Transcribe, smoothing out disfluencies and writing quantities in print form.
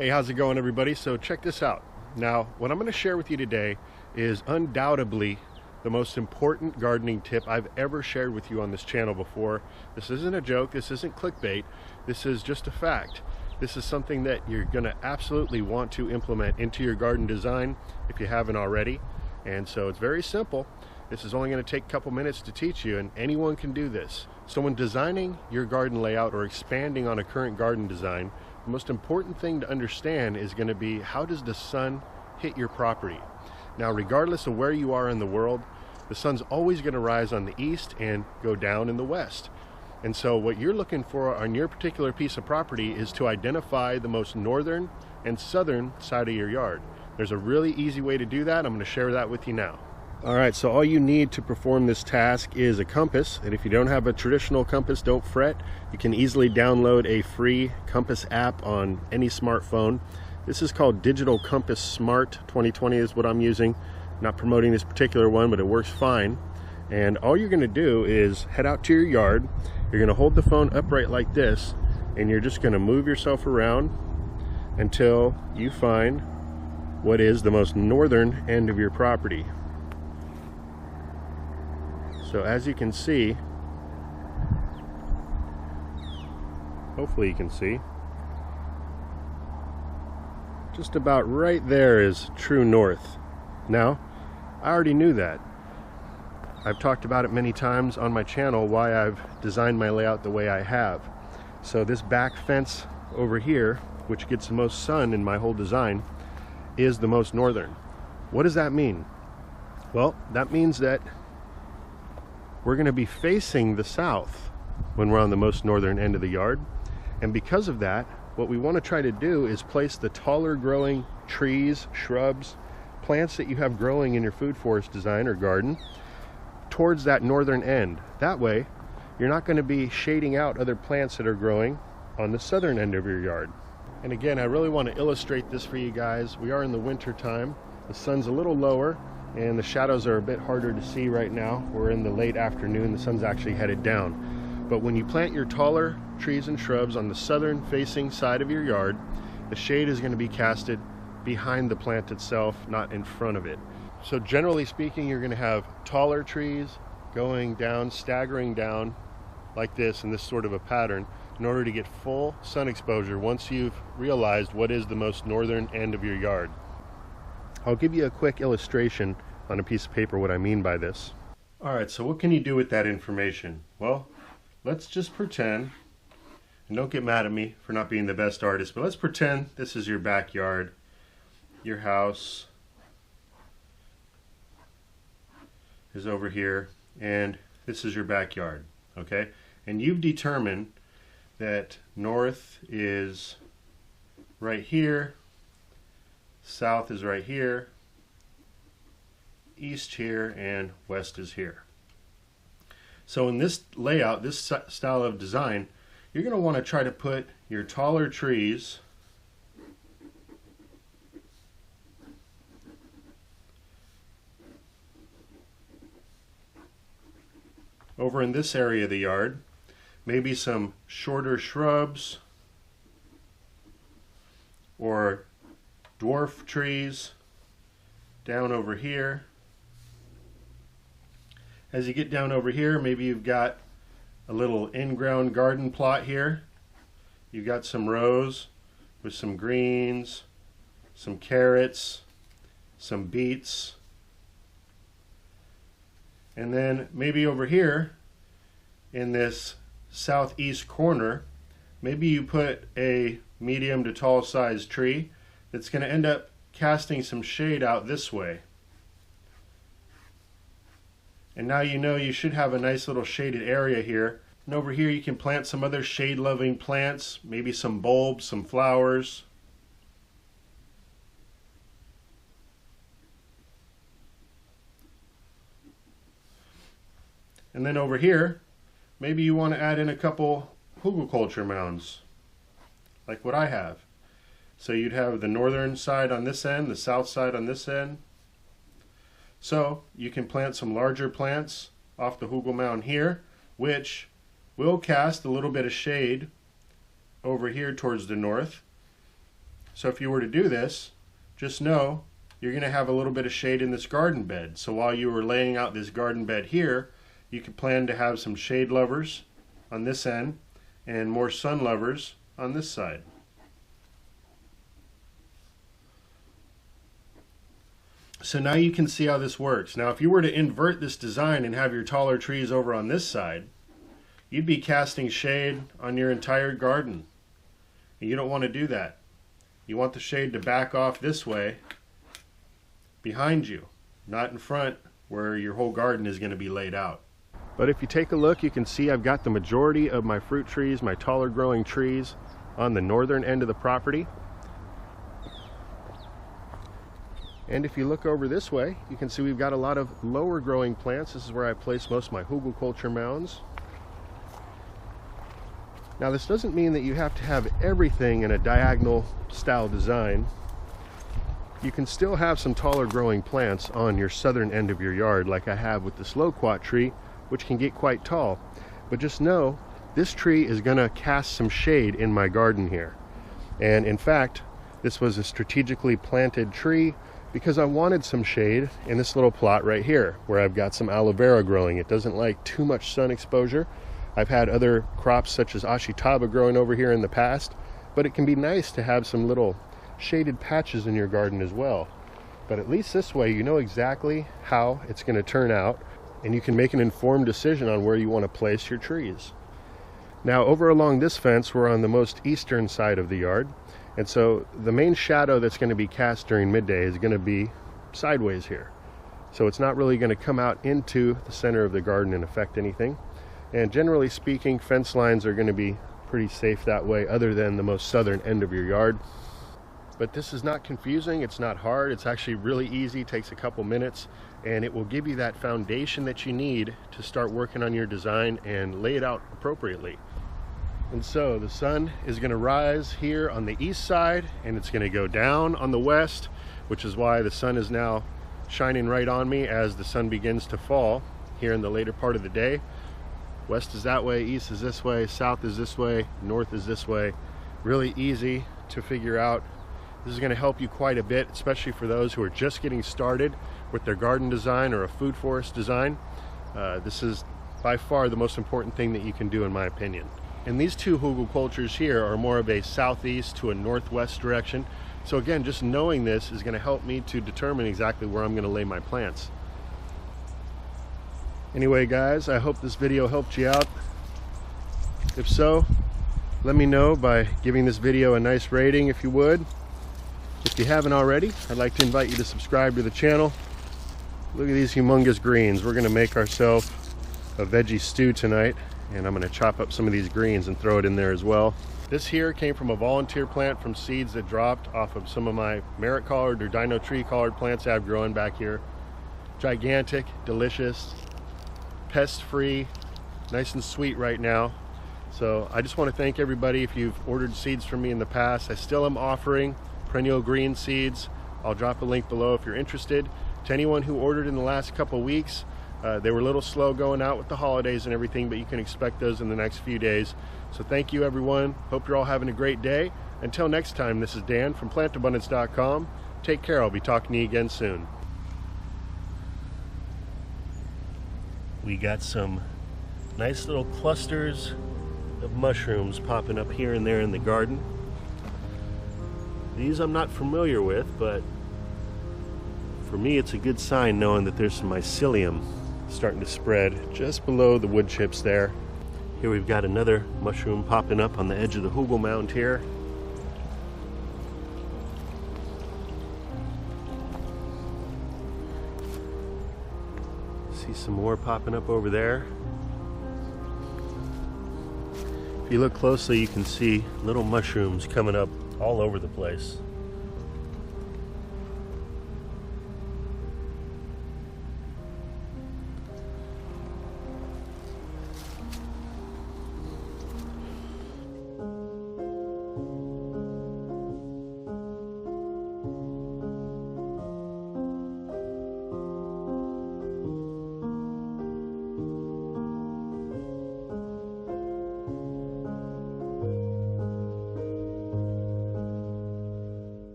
Hey, how's it going, everybody? So check this out. Now, what I'm going to share with you today is undoubtedly the most important gardening tip I've ever shared with you on this channel before. This isn't a joke. This isn't clickbait. This is just a fact. This is something that you're going to absolutely want to implement into your garden design if you haven't already. And so it's very simple. This is only going to take a couple minutes to teach you, and anyone can do this. So when designing your garden layout or expanding on a current garden design, the most important thing to understand is going to be, how does the sun hit your property? Now, regardless of where you are in the world, the sun's always going to rise on the east and go down in the west. And so what you're looking for on your particular piece of property is to identify the most northern and southern side of your yard. There's a really easy way to do that. I'm going to share that with you now. Alright, so all you need to perform this task is a compass, and if you don't have a traditional compass, don't fret. You can easily download a free compass app on any smartphone. This is called Digital Compass Smart 2020 is what I'm using. Not promoting this particular one, but it works fine. And all you're going to do is head out to your yard. You're going to hold the phone upright like this, and you're just going to move yourself around until you find what is the most northern end of your property. So as you can see, hopefully you can see, just about right there is true north. Now, I already knew that. I've talked about it many times on my channel, why I've designed my layout the way I have. So this back fence over here, which gets the most sun in my whole design, is the most northern. What does that mean? Well, that means that we're going to be facing the south when we're on the most northern end of the yard. And because of that, what we want to try to do is place the taller growing trees, shrubs, plants that you have growing in your food forest design or garden towards that northern end. That way, you're not going to be shading out other plants that are growing on the southern end of your yard. And again, I really want to illustrate this for you guys. We are in the winter time. The sun's a little lower, and the shadows are a bit harder to see right now. We're in the late afternoon, the sun's actually headed down. But when you plant your taller trees and shrubs on the southern facing side of your yard, the shade is going to be casted behind the plant itself, not in front of it. So generally speaking, you're going to have taller trees going down, staggering down like this in this sort of a pattern in order to get full sun exposure once you've realized what is the most northern end of your yard. I'll give you a quick illustration on a piece of paper what I mean by this. Alright, so what can you do with that information? Well, let's just pretend, and don't get mad at me for not being the best artist, but let's pretend this is your backyard, your house is over here, and this is your backyard, okay? And you've determined that north is right here, south is right here, east here, and west is here. So in this layout, this style of design, you're going to want to try to put your taller trees over in this area of the yard, maybe some shorter shrubs or dwarf trees down over here. As you get down over here, maybe you've got a little in-ground garden plot here. You've got some rows with some greens, some carrots, some beets. And then maybe over here in this southeast corner, maybe you put a medium to tall sized tree that's going to end up casting some shade out this way. And now you know you should have a nice little shaded area here. And over here you can plant some other shade loving plants, maybe some bulbs, some flowers. And then over here, maybe you want to add in a couple hugelkultur mounds, like what I have. So you'd have the northern side on this end, the south side on this end. So you can plant some larger plants off the hugel mound here, which will cast a little bit of shade over here towards the north. So if you were to do this, just know you're going to have a little bit of shade in this garden bed. So while you were laying out this garden bed here, you could plan to have some shade lovers on this end and more sun lovers on this side. So now you can see how this works. Now if you were to invert this design and have your taller trees over on this side, you'd be casting shade on your entire garden. And you don't want to do that. You want the shade to back off this way behind you, not in front where your whole garden is going to be laid out. But if you take a look, you can see I've got the majority of my fruit trees, my taller growing trees, on the northern end of the property. And if you look over this way, you can see we've got a lot of lower growing plants. This is where I place most of my hugelkultur mounds. Now this doesn't mean that you have to have everything in a diagonal style design. You can still have some taller growing plants on your southern end of your yard, like I have with this loquat tree, which can get quite tall. But just know, this tree is going to cast some shade in my garden here. And in fact, this was a strategically planted tree because I wanted some shade in this little plot right here, where I've got some aloe vera growing. It doesn't like too much sun exposure. I've had other crops such as ashitaba growing over here in the past, but it can be nice to have some little shaded patches in your garden as well. But at least this way you know exactly how it's going to turn out, and you can make an informed decision on where you want to place your trees. Now over along this fence, we're on the most eastern side of the yard, and so the main shadow that's going to be cast during midday is going to be sideways here. So it's not really going to come out into the center of the garden and affect anything. And generally speaking, fence lines are going to be pretty safe that way, other than the most southern end of your yard. But this is not confusing, it's not hard, it's actually really easy, takes a couple minutes, and it will give you that foundation that you need to start working on your design and lay it out appropriately. And so the sun is going to rise here on the east side, and it's going to go down on the west, which is why the sun is now shining right on me as the sun begins to fall here in the later part of the day. West is that way, east is this way, south is this way, north is this way. Really easy to figure out. This is going to help you quite a bit, especially for those who are just getting started with their garden design or a food forest design. This is by far the most important thing that you can do, in my opinion. And these two hugelkulturs here are more of a southeast to a northwest direction. So again, just knowing this is going to help me to determine exactly where I'm going to lay my plants. Anyway guys, I hope this video helped you out. If so, let me know by giving this video a nice rating if you would. If you haven't already, I'd like to invite you to subscribe to the channel. Look at these humongous greens. We're going to make ourselves a veggie stew tonight, and I'm going to chop up some of these greens and throw it in there as well. This here came from a volunteer plant from seeds that dropped off of some of my merit collard or dino tree collard plants I have growing back here. Gigantic, delicious, pest-free, nice and sweet right now. So I just want to thank everybody if you've ordered seeds from me in the past. I still am offering perennial green seeds. I'll drop a link below if you're interested. To anyone who ordered in the last couple weeks, they were a little slow going out with the holidays and everything, but you can expect those in the next few days. So thank you everyone. Hope you're all having a great day. Until next time, this is Dan from plantabundance.com. Take care. I'll be talking to you again soon. We got some nice little clusters of mushrooms popping up here and there in the garden. These I'm not familiar with, but for me it's a good sign knowing that there's some mycelium starting to spread just below the wood chips there. Here we've got another mushroom popping up on the edge of the hugel mound here. See some more popping up over there. If you look closely, you can see little mushrooms coming up all over the place.